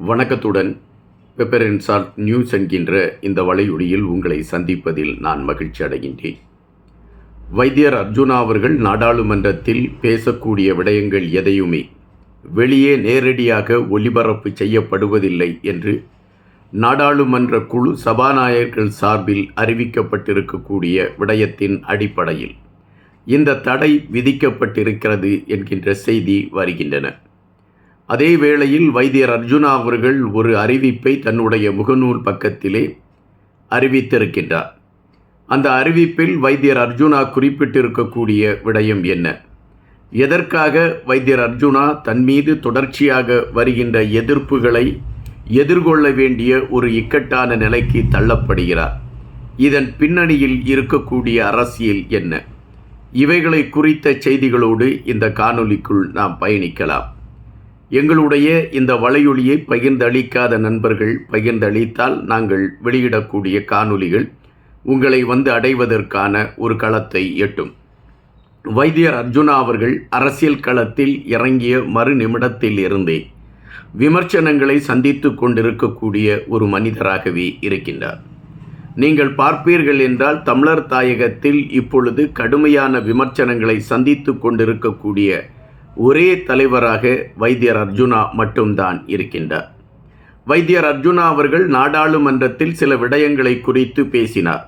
வணக்கத்துடன் pepper and salt news என்கின்ற இந்த வலையொலியில் உங்களை சந்திப்பதில் நான் மகிழ்ச்சி அடைகின்றேன். வைத்தியர் அர்ஜுனா அவர்கள் நாடாளுமன்றத்தில் பேசக்கூடிய விடயங்கள் எதையுமே வெளியே நேரடியாக ஒலிபரப்பு செய்யப்படுவதில்லை என்று நாடாளுமன்ற குழு சபாநாயகர்கள் சார்பில் அறிவிக்கப்பட்டிருக்கக்கூடிய விடயத்தின் அடிப்படையில் இந்த தடை விதிக்கப்பட்டிருக்கிறது என்கின்ற செய்தி வருகின்றன. அதே வேளையில் வைத்தியர் அர்ஜுனா அவர்கள் ஒரு அறிவிப்பை தன்னுடைய முகநூல் பக்கத்திலே அறிவித்திருக்கின்றார். அந்த அறிவிப்பில் வைத்தியர் அர்ஜுனா குறிப்பிட்டிருக்கக்கூடிய விடயம் என்ன? எதற்காக வைத்தியர் அர்ஜுனா தன் மீது தொடர்ச்சியாக வருகின்ற எதிர்ப்புகளை எதிர்கொள்ள வேண்டிய ஒரு இக்கட்டான நிலைக்கு தள்ளப்படுகிறார்? இதன் பின்னணியில் இருக்கக்கூடிய அரசியல் என்ன? இவைகளை குறித்த செய்திகளோடு இந்த காணொளிக்குள் நாம் பயணிக்கலாம். எங்களுடைய இந்த வலையொலியை பகிர்ந்தளிக்காத நண்பர்கள் பகிர்ந்தளித்தால் நாங்கள் வெளியிடக்கூடிய காணொளிகள் உங்களை வந்து அடைவதற்கான ஒரு களத்தை எட்டும். வைத்தியர் அர்ஜுனா அவர்கள் அரசியல் களத்தில் இறங்கிய மறு நிமிடத்தில் இருந்தே விமர்சனங்களை சந்தித்து கொண்டிருக்கக்கூடிய ஒரு மனிதராகவே இருக்கின்றார். நீங்கள் பார்ப்பீர்கள் என்றால் தமிழர் தாயகத்தில் இப்பொழுது கடுமையான விமர்சனங்களை சந்தித்து கொண்டிருக்கக்கூடிய ஒரே தலைவராக வைத்தியர் அர்ஜுனா மட்டும்தான் இருக்கின்றார். வைத்தியர் அர்ஜுனா அவர்கள் நாடாளுமன்றத்தில் சில விடயங்களை குறித்து பேசினார்.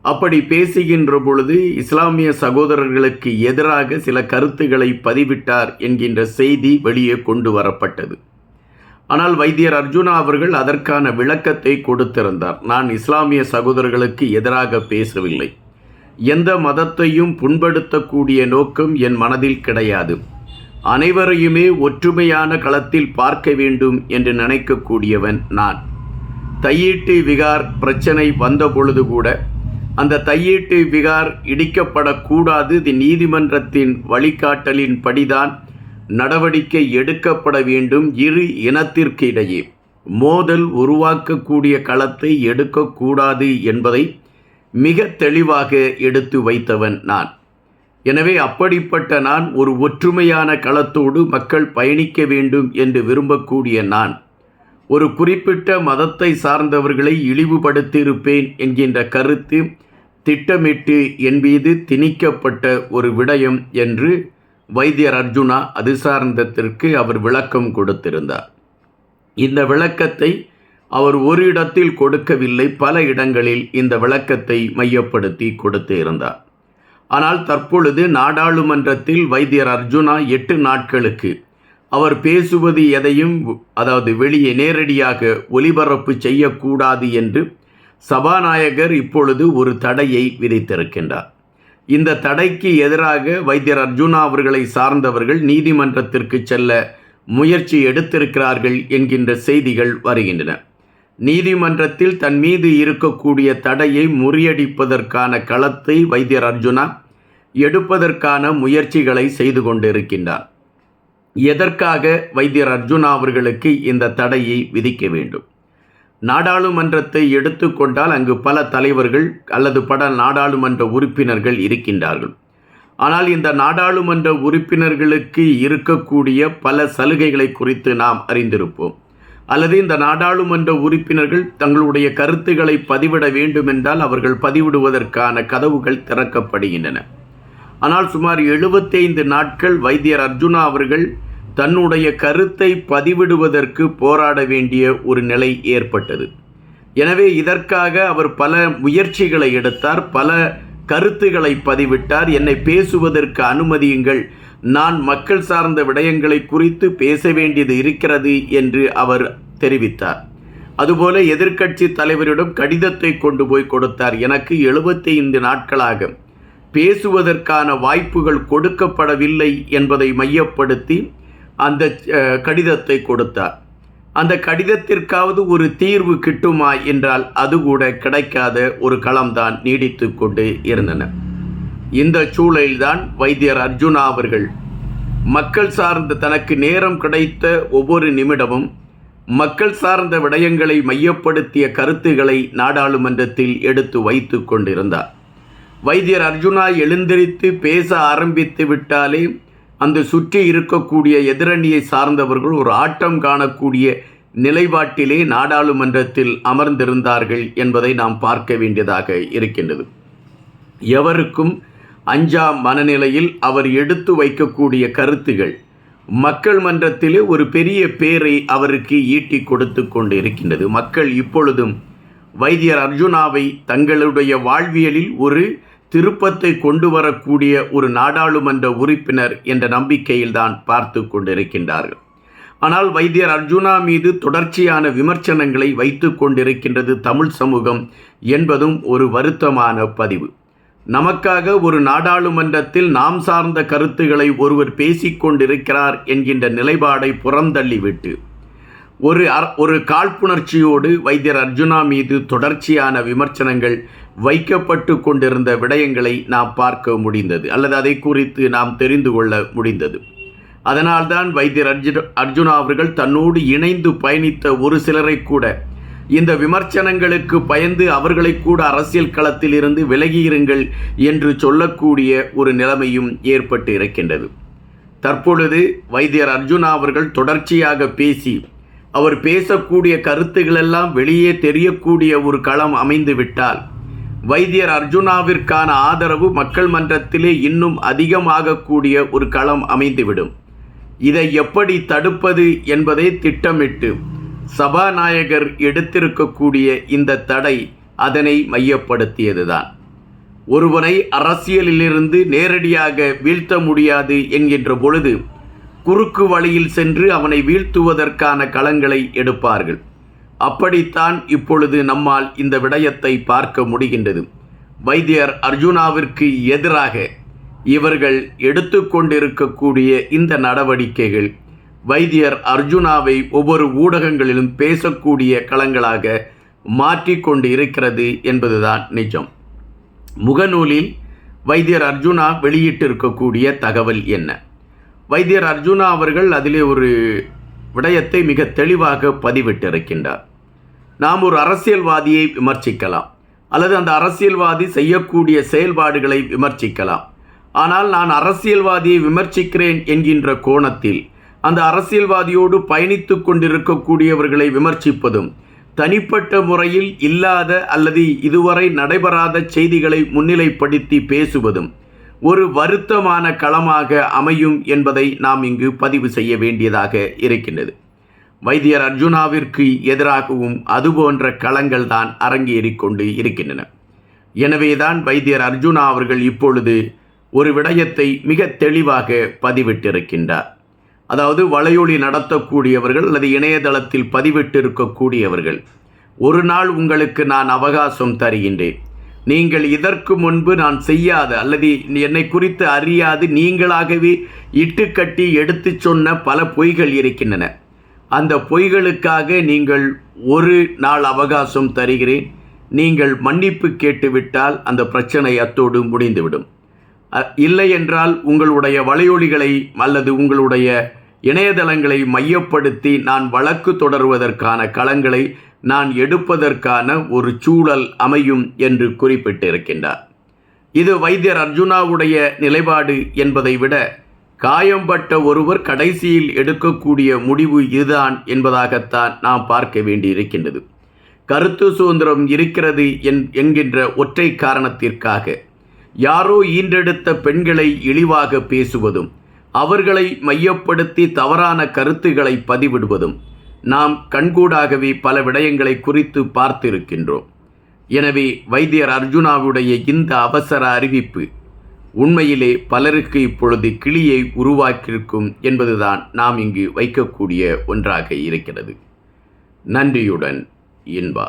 அப்படி பேசுகின்ற பொழுது இஸ்லாமிய சகோதரர்களுக்கு எதிராக சில கருத்துக்களை பதிவிட்டார் என்கின்ற செய்தி வெளியே கொண்டு வரப்பட்டது. ஆனால் வைத்தியர் அர்ஜுனா அவர்கள் அதற்கான விளக்கத்தை கொடுத்திருந்தார். நான் இஸ்லாமிய சகோதரர்களுக்கு எதிராக பேசவில்லை. எந்த மதத்தையும் புண்படுத்தக்கூடிய நோக்கம் என் மனதில் கிடையாது. அனைவரையுமே ஒற்றுமையான களத்தில் பார்க்க வேண்டும் என்று நினைக்கக்கூடியவன் நான். தையீட்டு விகார் பிரச்சனை வந்த பொழுது கூட அந்த தையீட்டு விகார் இடிக்கப்படக்கூடாது, இது நீதிமன்றத்தின் வழிகாட்டலின் படிதான் நடவடிக்கை எடுக்கப்பட வேண்டும். இரு இனத்திற்கு இடையே மோதல் உருவாக்கக்கூடிய களத்தை எடுக்கக்கூடாது என்பதை மிக தெளிவாக எடுத்து வைத்தவன் நான். எனவே அப்படிப்பட்ட நான் ஒரு ஒற்றுமையான களத்தோடு மக்கள் பயணிக்க வேண்டும் என்று விரும்பக்கூடிய நான் ஒரு குறிப்பிட்ட மதத்தை சார்ந்தவர்களை இழிவுபடுத்தியிருப்பேன் என்கின்ற கருத்து திட்டமிட்டு என் மீது திணிக்கப்பட்ட ஒரு விடயம் என்று வைத்தியர் அர்ஜுனா அது சார்ந்ததற்கு அவர் விளக்கம் கொடுத்திருந்தார். இந்த விளக்கத்தை அவர் ஒரு இடத்தில் கொடுக்கவில்லை, பல இடங்களில் இந்த விளக்கத்தை மையப்படுத்தி கொடுத்து இருந்தார். ஆனால் தற்பொழுது நாடாளுமன்றத்தில் வைத்தியர் அர்ஜுனா 8 நாட்களுக்கு அவர் பேசுவது எதையும் வெளியே நேரடியாக ஒலிபரப்பு செய்யக்கூடாது என்று சபாநாயகர் இப்பொழுது ஒரு தடையை விதித்திருக்கின்றார். இந்த தடைக்கு எதிராக வைத்தியர் அர்ஜுனா அவர்களை சார்ந்தவர்கள் நீதிமன்றத்திற்கு செல்ல முயற்சி எடுத்திருக்கிறார்கள் என்கின்ற செய்திகள் வருகின்றன. நீதிமன்றத்தில் தன் மீது இருக்கக்கூடிய தடையை முறியடிப்பதற்கான களத்தை வைத்தியர் அர்ஜுனா எடுப்பதற்கான முயற்சிகளை செய்து கொண்டிருக்கின்றார். எதற்காக வைத்தியர் அர்ஜுனா அவர்களுக்கு இந்த தடையை விதிக்க வேண்டும்? நாடாளுமன்றத்தை எடுத்துக்கொண்டால் அங்கு பல தலைவர்கள் அல்லது பல நாடாளுமன்ற உறுப்பினர்கள் இருக்கின்றார்கள். ஆனால் இந்த நாடாளுமன்ற உறுப்பினர்களுக்கு இருக்கக்கூடிய பல சலுகைகளை குறித்து நாம் அறிந்திருப்போம். அல்லது இந்த நாடாளுமன்ற உறுப்பினர்கள் தங்களுடைய கருத்துக்களை பதிவிட வேண்டுமென்றால் அவர்கள் பதிவிடுவதற்கான கதவுகள் திறக்கப்படுகின்றன. ஆனால் சுமார் 75 நாட்கள் வைத்தியர் அர்ஜுனா அவர்கள் தன்னுடைய கருத்தை பதிவிடுவதற்கு போராட வேண்டிய ஒரு நிலை ஏற்பட்டது. எனவே இதற்காக அவர் பல முயற்சிகளை எடுத்தார், பல கருத்துக்களை பதிவிட்டார். என்னை பேசுவதற்கு அனுமதியுங்கள், நான் மக்கள் சார்ந்த விடயங்களை குறித்து பேச வேண்டியது இருக்கிறது என்று அவர் தெரிவித்தார். அதுபோல எதிர்க்கட்சி தலைவரிடம் கடிதத்தை கொண்டு போய் கொடுத்தார். எனக்கு 75 நாட்களாக பேசுவதற்கான வாய்ப்புகள் கொடுக்கப்படவில்லை என்பதை மையப்படுத்தி அந்த கடிதத்தை கொடுத்தார். அந்த கடிதத்திற்காவது ஒரு தீர்வு கிட்டுமா என்றால் அது கூட கிடைக்காத ஒரு களம்தான் நீடித்து கொண்டு இருந்தன. இந்த சூழலில்தான் வைத்தியர் அர்ஜுனா அவர்கள் மக்கள் சார்ந்த தனக்கு நேரம் கிடைத்த ஒவ்வொரு நிமிடமும் மக்கள் சார்ந்த விடயங்களை மையப்படுத்திய கருத்துக்களை நாடாளுமன்றத்தில் எடுத்து வைத்து கொண்டிருந்தார். வைத்தியர் அர்ஜுனா எழுந்திரித்து பேச ஆரம்பித்து விட்டாலே அந்த சுற்றி இருக்கக்கூடிய எதிரணியை சார்ந்தவர்கள் ஒரு ஆட்டம் காணக்கூடிய நிலைப்பாட்டிலே நாடாளுமன்றத்தில் அமர்ந்திருந்தார்கள் என்பதை நாம் பார்க்க வேண்டியதாக இருக்கின்றது. எவருக்கும் அஞ்சா மனநிலையில் அவர் எடுத்து வைக்கக்கூடிய கருத்துகள் மக்கள் மன்றத்திலே ஒரு பெரிய பேரை அவருக்கு ஈட்டி கொடுத்து கொண்டு இருக்கின்றது. மக்கள் இப்பொழுதும் வைத்தியர் அர்ஜுனாவை தங்களுடைய வாழ்வியலில் ஒரு திருப்பத்தை கொண்டு வரக்கூடிய ஒரு நாடாளுமன்ற உறுப்பினர் என்ற நம்பிக்கையில்தான் பார்த்து கொண்டிருக்கின்றார்கள். ஆனால் வைத்தியர் அர்ஜுனா மீது தொடர்ச்சியான விமர்சனங்களை வைத்து கொண்டிருக்கின்றது தமிழ் சமூகம் என்பதும் ஒரு வருத்தமான பதிவு. நமக்காக ஒரு நாடாளுமன்றத்தில் நாம் சார்ந்த கருத்துக்களை ஒருவர் பேசிக்கொண்டிருக்கிறார் என்கின்ற நிலைப்பாடை புறந்தள்ளிவிட்டு ஒரு காழ்ப்புணர்ச்சியோடு வைத்தியர் அர்ஜுனா மீது தொடர்ச்சியான விமர்சனங்கள் வைக்கப்பட்டு கொண்டிருந்த விடயங்களை நாம் பார்க்க முடிந்தது, அல்லது அதை குறித்து நாம் தெரிந்து கொள்ள முடிந்தது. அதனால்தான் வைத்தியர் அர்ஜுனா அவர்கள் தன்னோடு இணைந்து பயணித்த ஒரு சிலரை கூட இந்த விமர்சனங்களுக்கு பயந்து அவர்களை கூட அரசியல் களத்தில் இருந்து விலகியிருங்கள் என்று சொல்லக்கூடிய ஒரு நிலைமையும் ஏற்பட்டு இருக்கின்றது. தற்பொழுது வைத்தியர் அர்ஜுனா அவர்கள் தொடர்ச்சியாக பேசி அவர் பேசக்கூடிய கருத்துகளெல்லாம் வெளியே தெரியக்கூடிய ஒரு களம் அமைந்துவிட்டால் வைத்தியர் அர்ஜுனாவிற்கான ஆதரவு மக்கள் மன்றத்திலே இன்னும் அதிகமாகக்கூடிய ஒரு களம் அமைந்துவிடும். இதை எப்படி தடுப்பது என்பதை திட்டமிட்டு சபாநாயகர் எடுத்திருக்கக்கூடிய இந்த தடை அதனை மையப்படுத்தியதுதான். ஒருவனை அரசியலிலிருந்து நேரடியாக வீழ்த்த முடியாது என்கின்ற பொழுது குறுக்கு வழியில் சென்று அவனை வீழ்த்துவதற்கான களங்களை எடுப்பார்கள். அப்படித்தான் இப்பொழுது நம்மால் இந்த விடயத்தை பார்க்க முடிகின்றது. வைத்தியர் அர்ஜுனாவிற்கு எதிராக இவர்கள் எடுத்துக்கொண்டிருக்கக்கூடிய இந்த நடவடிக்கைகள் வைத்தியர் அர்ஜுனாவை ஒவ்வொரு ஊடகங்களிலும் பேசக்கூடிய களங்களாக மாற்றிக்கொண்டு இருக்கிறது என்பதுதான் நிஜம். முகநூலில் வைத்தியர் அர்ஜுனா வெளியிட்டிருக்கக்கூடிய தகவல் என்ன? வைத்தியர் அர்ஜுனா அவர்கள் அதிலே ஒரு விடயத்தை மிக தெளிவாக பதிவிட்டிருக்கின்றார். நாம் ஒரு அரசியல்வாதியை விமர்சிக்கலாம், அல்லது அந்த அரசியல்வாதி செய்யக்கூடிய செயல்பாடுகளை விமர்சிக்கலாம். ஆனால் நான் அரசியல்வாதியை விமர்சிக்கிறேன் என்கின்ற கோணத்தில் அந்த அரசியல்வாதியோடு பயணித்து கொண்டிருக்கக்கூடியவர்களை விமர்சிப்பதும், தனிப்பட்ட முறையில் இல்லாத அல்லது இதுவரை நடைபெறாத செய்திகளை முன்னிலைப்படுத்தி பேசுவதும் ஒரு வருத்தமான களமாக அமையும் என்பதை நாம் இங்கு பதிவு செய்ய வேண்டியதாக இருக்கின்றது. வைத்தியர் அர்ஜுனாவிற்கு எதிராகவும் அதுபோன்ற களங்கள் தான் அரங்கேறிக் கொண்டு இருக்கின்றன. எனவேதான் வைத்தியர் அர்ஜுனா அவர்கள் இப்பொழுது ஒரு விடயத்தை மிக தெளிவாக பதிவிட்டிருக்கின்றார். அதாவது வலையொலி நடத்தக்கூடியவர்கள் அல்லது இணையதளத்தில் பதிவிட்டிருக்கக்கூடியவர்கள், ஒரு நாள் உங்களுக்கு நான் அவகாசம் தருகின்றேன். நீங்கள் இதற்கு முன்பு நான் செய்யாத அல்லது என்னை குறித்து அறியாது நீங்களாகவே இட்டுக்கட்டி எடுத்து சொன்ன பல பொய்கள் இருக்கின்றன. அந்த பொய்களுக்காக நீங்கள் ஒரு நாள் அவகாசம் தருகிறேன். நீங்கள் மன்னிப்பு கேட்டுவிட்டால் அந்த பிரச்சனை அத்தோடு முடிந்துவிடும். இல்லை என்றால் உங்களுடைய வலையொலிகளை அல்லது உங்களுடைய இணையதளங்களை மையப்படுத்தி நான் வழக்கு தொடருவதற்கான களங்களை நான் எடுப்பதற்கான ஒரு சூழல் அமையும் என்று குறிப்பிட்டிருக்கின்றார். இது வைத்தியர் அர்ஜுனாவுடைய நிலைப்பாடு என்பதை விட காயம்பட்ட ஒருவர் கடைசியில் எடுக்கக்கூடிய முடிவு இதுதான் என்பதாகத்தான் நாம் பார்க்க வேண்டியிருக்கின்றது. கருத்து சுதந்திரம் இருக்கிறது என்கின்ற ஒற்றை காரணத்திற்காக யாரோ ஈன்றெடுத்த பெண்களை இழிவாக பேசுவதும், அவர்களை மையப்படுத்தி தவறான கருத்துக்களை பதிவிடுவதும் நாம் கண்கூடாகவே பல விடயங்களை குறித்து பார்த்திருக்கின்றோம். எனவே வைத்தியர் அர்ஜுனாவுடைய இந்த அவசர அறிவிப்பு உண்மையிலே பலருக்கு இப்பொழுது கிளியை உருவாக்கியிருக்கும் என்பதுதான் நாம் இங்கு வைக்கக்கூடிய ஒன்றாக இருக்கிறது. நன்றியுடன் இன்பா.